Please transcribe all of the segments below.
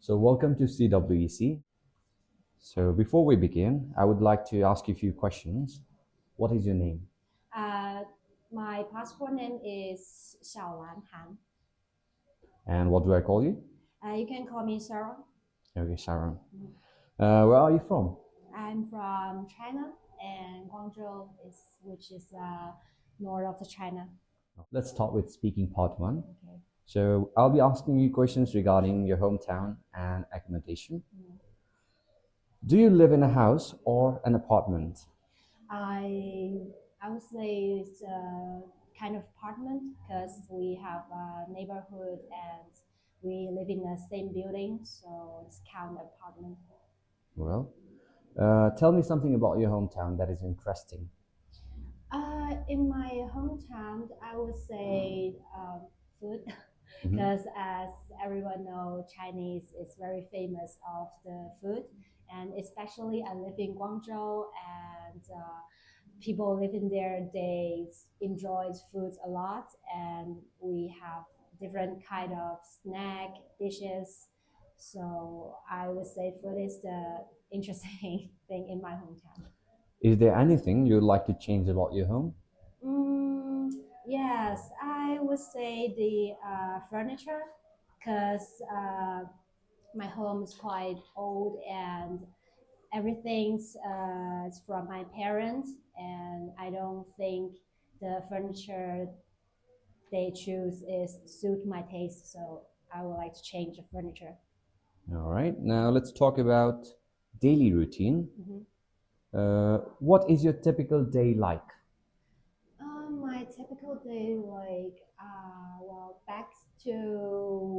So welcome to CWEC. So before we begin, I would like to ask you a few questions. What is your name? Uh, my passport name is Xiaolan Han. And what do I call you? You can call me Sarah. Okay, Sharon. Where are you from? I'm from China, and Guangzhou which is north of China. Let's start with speaking part one. Okay. So I'll be asking you questions regarding your hometown and accommodation. Do you live in a house or an apartment? I I would say it's a kind of apartment because we have a neighborhood and we live in the same building, so it's kind of apartment. Well, tell me something about your hometown that is interesting. In my hometown, I would say food, Mhm. because as everyone knows, Chinese is very famous of the food, and especially I live in Guangzhou, and people living there they enjoy foods a lot, and we have different kind of snack dishes. So I would say food is the interesting thing in my hometown. Is there anything you'd like to change about your home? Mm, yes, I would say the furniture, because my home is quite old and everything's is from my parents, and I don't think the furniture they choose is suit my taste. So I would like to change the furniture. All right, now let's talk about daily routine. Mhm. What is your typical day like? My typical day, like, well, back to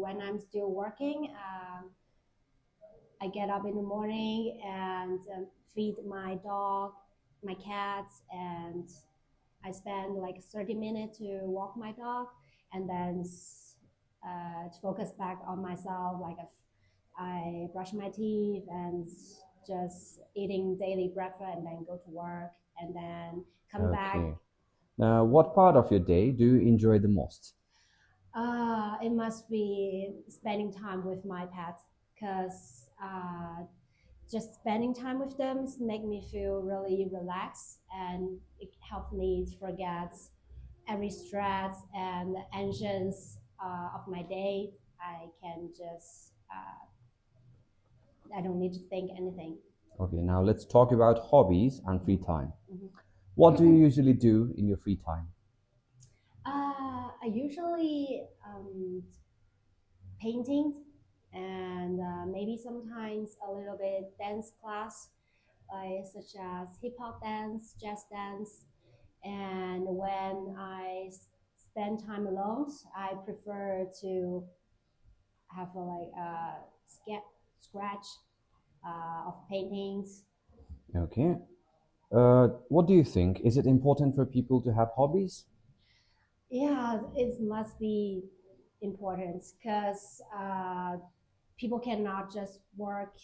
when I'm still working. I get up in the morning and feed my dog, my cats, and I spend like 30 minutes to walk my dog, and then to focus back on myself. Like if I brush my teeth and just eating daily breakfast, and then go to work, and then come back. Okay. Now, what part of your day do you enjoy the most? It must be spending time with my pets, because just spending time with them make me feel really relaxed, and it helps me to forget every stress and anxious of my day. I can just I don't need to think anything. Okay, now let's talk about hobbies and free time. Mhm. What do you usually do in your free time? I usually painting, and maybe sometimes a little bit dance class, such as hip hop dance, jazz dance. And when spend time alone, I prefer to have like a scratch of paintings. Okay. What do you think? Is it important for people to have hobbies? Yeah, it must be important because people cannot just work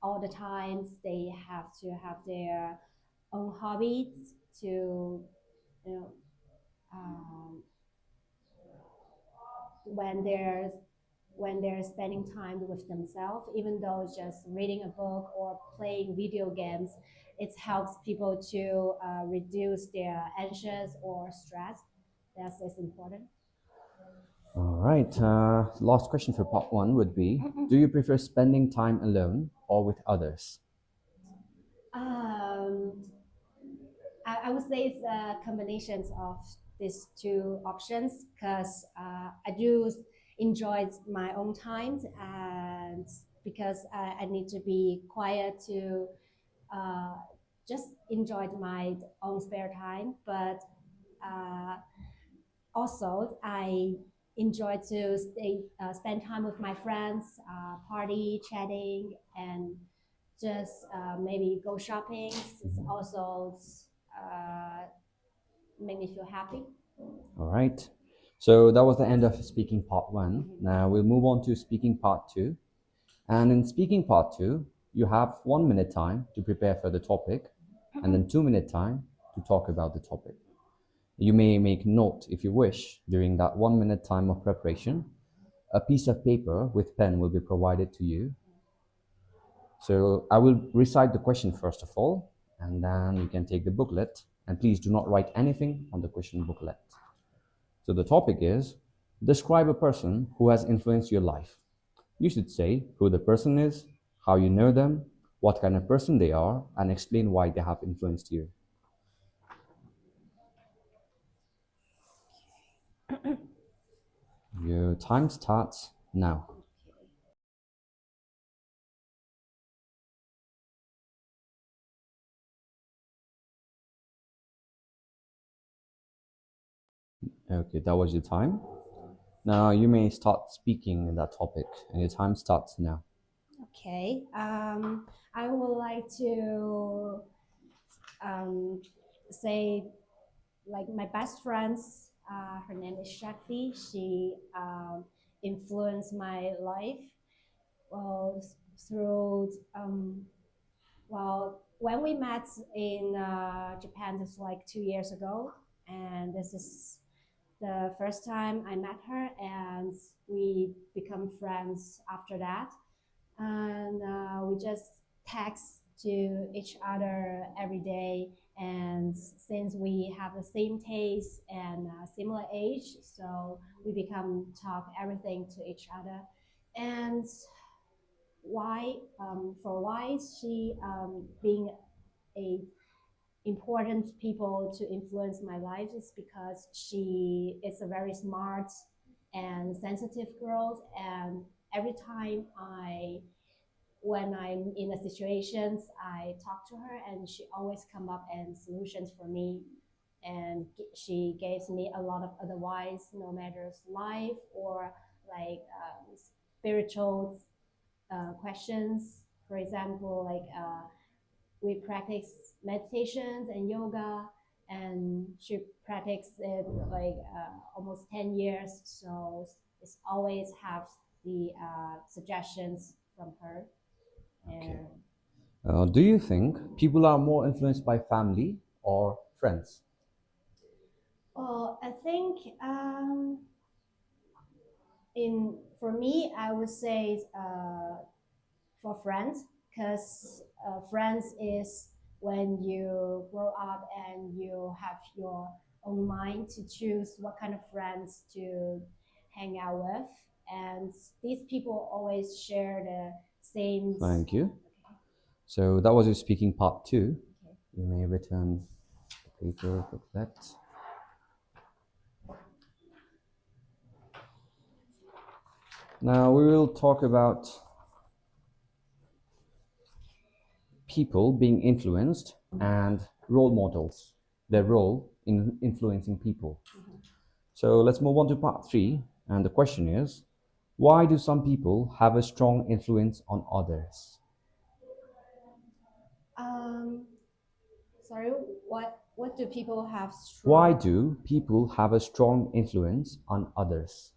all the time. They have to have their own hobbies to, you know, um, when they're spending time with themselves, even though just reading a book or playing video games, it helps people to reduce their anxious or stress. That is important. All right. Last question for part one would be, do you prefer spending time alone or with others? Um, I would say it's a combination of these two options, because I do enjoy my own time, and because I need to be quiet to uh, just enjoy my own spare time. But uh, also, I enjoy to spend time with my friends, party, chatting, and just maybe go shopping. It's also uh, make me feel happy. All right. So that was the end of speaking part one. Now we'll move on to speaking part two. And in speaking part two, you have 1 minute time to prepare for the topic, and then 2 minute time to talk about the topic. You may make note if you wish during that 1 minute time of preparation. a piece of paper with pen will be provided to you. So I will recite the question first of all, and then you can take the booklet. And please do not write anything on the question booklet. So the topic is, describe a person who has influenced your life. You should say who the person is, how you know them, what kind of person they are, and explain why they have influenced you. Your time starts now. Okay, that was your time. Now you may start speaking in that topic, and your time starts now. Okay. I would like to um, say like my best friends. Her name is Shakti. She influenced my life well through well when we met in Japan. This was like 2 years ago, and this is the first time I met her, and we become friends after that. And we just text to each other every day. And since we have the same taste and similar age, so we become talk everything to each other. And why for why she being a important people to influence my life is because she is a very smart and sensitive girl. And every time when I'm in a situations, I talk to her, and she always come up and solutions for me. And she gives me a lot of advice, no matter life or like spiritual questions. For example, like we practice meditations and yoga, and she practiced it like almost 10 years. So it's always have the suggestions from her. Okay. And Do you think people are more influenced by family or friends? well, I think in for me, I would say for friends, because friends is when you grow up and you have your own mind to choose what kind of friends to hang out with, and these people always share the same. Thank you. So that was your speaking part two. You may return the paper booklet. Now we will talk about people being influenced and role models, their role in influencing people. So let's move on to part three. And the question is, why do some people have a strong influence on others? Um, sorry, what do people have Why strong? do people have a strong influence on others?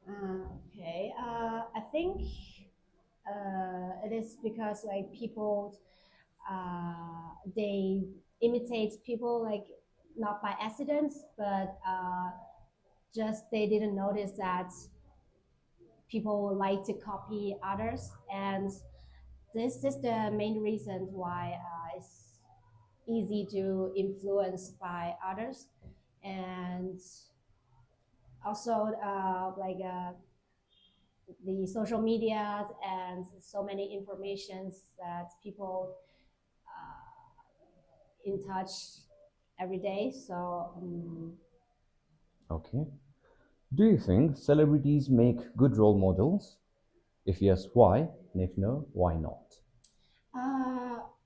Okay, I think it is because like people they imitate people like not by accident, but just they didn't notice that people like to copy others. And this is the main reason why it's easy to influence by others. And also the social media and so many informations that people in touch every day. So Okay. Do you think celebrities make good role models? If yes, why? And if no, why not?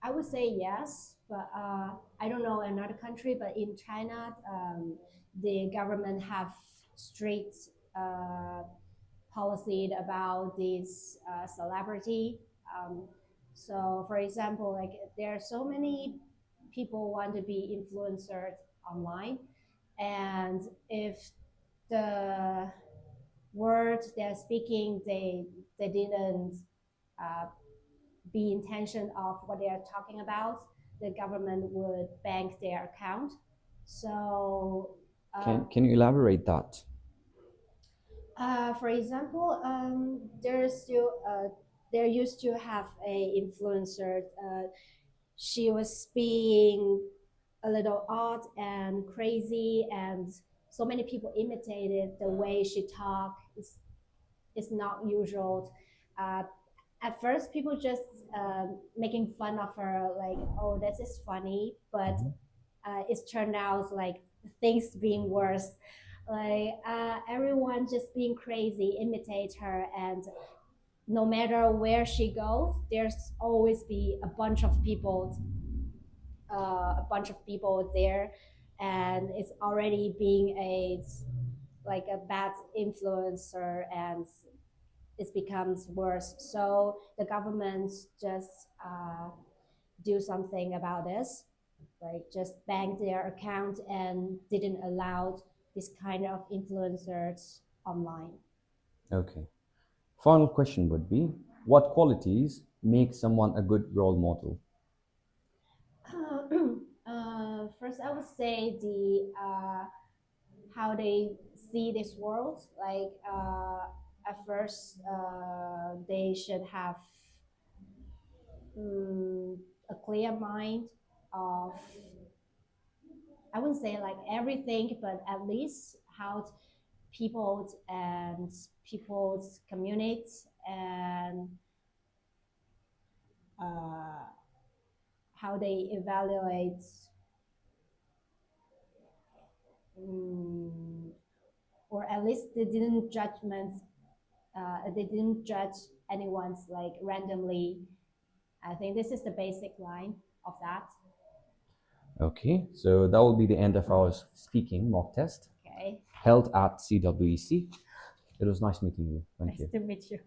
I would say yes, but I don't know another country. But in China, the government have strict uh, policy about this celebrity. Um, so, for example, like there are so many people want to be influencers online, and if the words they're speaking they didn't uh, be intention of what they are talking about, the government would bank their account. So Can you elaborate that? For example, there used to have a influencer. She was being a little odd and crazy, and so many people imitated the way she talked. It's not usual. Uh, at first, people just making fun of her, like, "Oh, this is funny," but Mhm. it turned out like things being worse. Like everyone just being crazy, imitate her, and no matter where she goes, there's always be a bunch of people there, and it's already being a like a bad influencer, and it becomes worse. So the government just do something about this, like just bank their account and didn't allow this kind of influencers online. Okay. Final question would be, what qualities make someone a good role model? First, I would say the how they see this world. Like at first, they should have a clear mind of, I wouldn't say like everything, but at least how people and people's community and uh, how they evaluate um, or at least they didn't judge anyone's like randomly. I think this is the basic line of that. Okay, so that will be the end of our speaking mock test Okay, held at CWEC. It was nice meeting you. Thank nice you. to meet you.